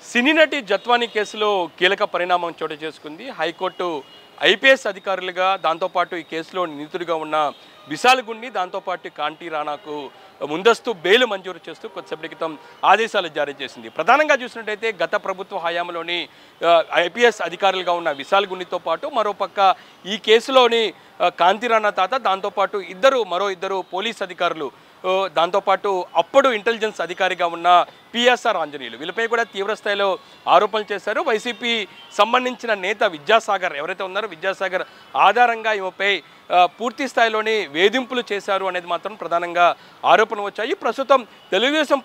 సినీ నటి జత్వానీ కేసులో కీలక పరిణామం చోటు చేసుకుంది. హైకోర్టు ఐపీఎస్ అధికారులుగా దాంతోపాటు ఈ కేసులో నిందితుడిగా ఉన్న విశాల్ గున్ని దాంతోపాటు కాంటి రాణాకు ముందస్తు బెయిల్ మంజూరు చేస్తూ కొద్దిసేపటి క్రితం ఆదేశాలు జారీ చేసింది. ప్రధానంగా చూసినట్టయితే గత ప్రభుత్వ హయాంలోని ఐపీఎస్ అధికారులుగా ఉన్న విశాల్ గున్నితో పాటు మరోపక్క ఈ కేసులోని కాంతి రాణా తాత దాంతోపాటు మరో ఇద్దరు పోలీస్ అధికారులు దాంతోపాటు అప్పుడు ఇంటెలిజెన్స్ అధికారిగా ఉన్న పిఎస్ఆర్ ఆంజనేయులు వీళ్ళపై కూడా తీవ్రస్థాయిలో ఆరోపణలు చేశారు. వైసీపీ సంబంధించిన నేత విద్యాసాగర్ ఎవరైతే ఉన్నారో విద్యాసాగర్ ఆధారంగా ఈమెపై పూర్తి స్థాయిలోని వేధింపులు చేశారు అనేది మాత్రం ప్రధానంగా ఆరోపణలు వచ్చాయి. ప్రస్తుతం తెలుగుదేశం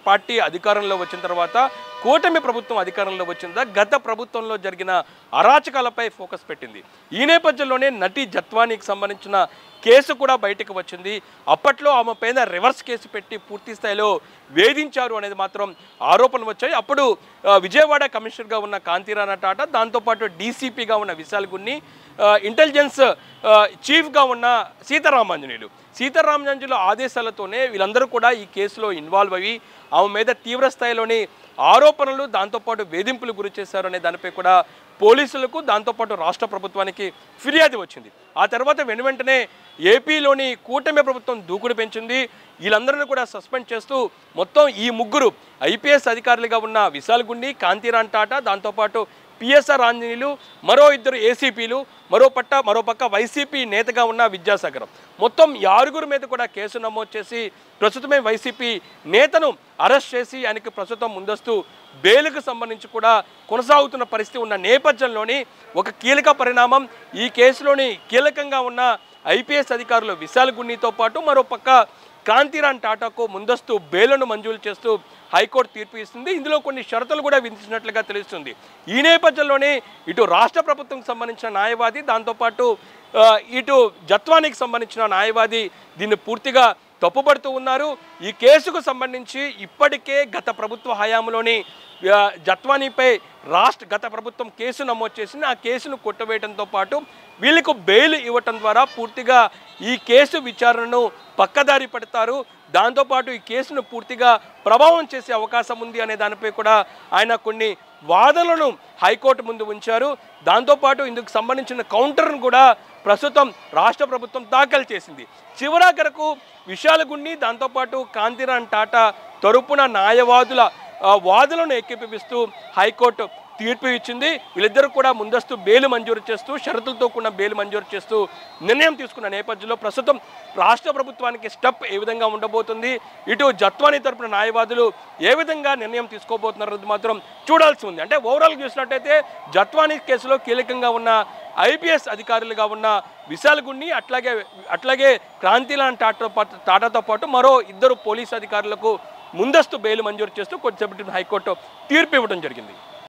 పార్టీ అధికారంలో వచ్చిన తర్వాత కూటమి ప్రభుత్వం అధికారంలో వచ్చిందా గత ప్రభుత్వంలో జరిగిన అరాచకాలపై ఫోకస్ పెట్టింది. ఈ నేపథ్యంలోనే నటి జత్వానీకి సంబంధించిన కేసు కూడా బయటకు వచ్చింది. అప్పట్లో ఆమె పైన రివర్స్ కేసు పెట్టి పూర్తి స్థాయిలో వేధించారు అనేది మాత్రం ఆరోపణలు వచ్చాయి. అప్పుడు విజయవాడ కమిషనర్గా ఉన్న కాంతి రాణా టాటా దాంతోపాటు డీసీపీగా ఉన్న విశాల్ గున్ని ఇంటెలిజెన్స్ చీఫ్గా ఉన్న సీతారామాంజనేయులు ఆదేశాలతోనే వీళ్ళందరూ కూడా ఈ కేసులో ఇన్వాల్వ్ అయ్యి ఆమె మీద తీవ్ర స్థాయిలోని ఆరోపణలు దాంతోపాటు వేధింపులు గురి చేశారు అనే దానిపై కూడా పోలీసులకు దాంతోపాటు రాష్ట్ర ప్రభుత్వానికి ఫిర్యాదు వచ్చింది. ఆ తర్వాత వెనువెంటనే ఏపీలోని కూటమి ప్రభుత్వం దూకుడు పెంచింది. వీళ్ళందరినీ కూడా సస్పెండ్ చేస్తూ మొత్తం ఈ ముగ్గురు ఐపీఎస్ అధికారులుగా ఉన్న విశాల్ గున్ని, కాంతిరాణ్ టాటా దాంతోపాటు పిఎస్ఆర్ ఆంజనేయులు, మరో ఇద్దరు ఏసీపీలు, మరోపక్క వైసీపీ నేతగా ఉన్న విద్యాసాగర్ మొత్తం 6 మీద కూడా కేసు నమోదు చేసి ప్రస్తుతమే వైసీపీ నేతను అరెస్ట్ చేసి ఆయనకి ప్రస్తుతం ముందస్తు బెయిల్కు సంబంధించి కూడా కొనసాగుతున్న పరిస్థితి ఉన్న నేపథ్యంలోని ఒక కీలక పరిణామం ఈ కేసులోని కీలకంగా ఉన్న ఐపీఎస్ అధికారులు విశాల్ గున్నితో పాటు మరోపక్క కాంతిరాణ్ టాటాకు ముందస్తు బెయిల్ను మంజూరు చేస్తూ హైకోర్టు తీర్పు ఇస్తుంది. ఇందులో కొన్ని షరతులు కూడా విధించినట్లుగా తెలుస్తుంది. ఈ నేపథ్యంలోనే ఇటు రాష్ట్ర ప్రభుత్వం సంబంధించిన న్యాయవాది దాంతోపాటు ఇటు జత్వానీకి సంబంధించిన న్యాయవాది దీన్ని పూర్తిగా తప్పుపడుతూ ఉన్నారు. ఈ కేసుకు సంబంధించి ఇప్పటికే గత ప్రభుత్వ హయాంలోని జత్వానీపై గత ప్రభుత్వం కేసు నమోదు చేసింది. ఆ కేసును కొట్టవేయడంతో పాటు వీళ్ళకు బెయిల్ ఇవ్వటం ద్వారా పూర్తిగా ఈ కేసు విచారణను పక్కదారి పెడతారు. దాంతోపాటు ఈ కేసును పూర్తిగా ప్రభావం చేసే అవకాశం ఉంది అనే దానిపై కూడా ఆయన కొన్ని వాదనలను హైకోర్టు ముందు ఉంచారు. దాంతోపాటు ఇందుకు సంబంధించిన కౌంటర్ను కూడా ప్రస్తుతం రాష్ట్ర ప్రభుత్వం దాఖలు చేసింది. చివరాఖరకు విశాల్ గున్ని దాంతోపాటు కాంతిరాణ్ టాటా తరపున న్యాయవాదుల వాదనలను ఏకీభవిస్తూ హైకోర్టు తీర్పు ఇచ్చింది. వీళ్ళిద్దరూ కూడా ముందస్తు బెయిల్ మంజూరు చేస్తూ షరతులతో కూడిన బెయిల్ మంజూరు చేస్తూ నిర్ణయం తీసుకున్న నేపథ్యంలో ప్రస్తుతం రాష్ట్ర ప్రభుత్వానికి స్టెప్ ఏ విధంగా ఉండబోతుంది, ఇటు జత్వానీ తరపున న్యాయవాదులు ఏ విధంగా నిర్ణయం తీసుకోబోతున్నారు మాత్రం చూడాల్సి ఉంది. అంటే ఓవరాల్గా చూసినట్టయితే జత్వానీ కేసులో కీలకంగా ఉన్న ఐపీఎస్ అధికారులుగా ఉన్న విశాల్ గున్ని అట్లాగే కాంతిరాణ్ టాటాతో పాటు మరో ఇద్దరు పోలీసు అధికారులకు ముందస్తు బెయిల్ మంజూరు చేస్తూ కొద్దిసేపటి హైకోర్టు తీర్పు ఇవ్వడం జరిగింది.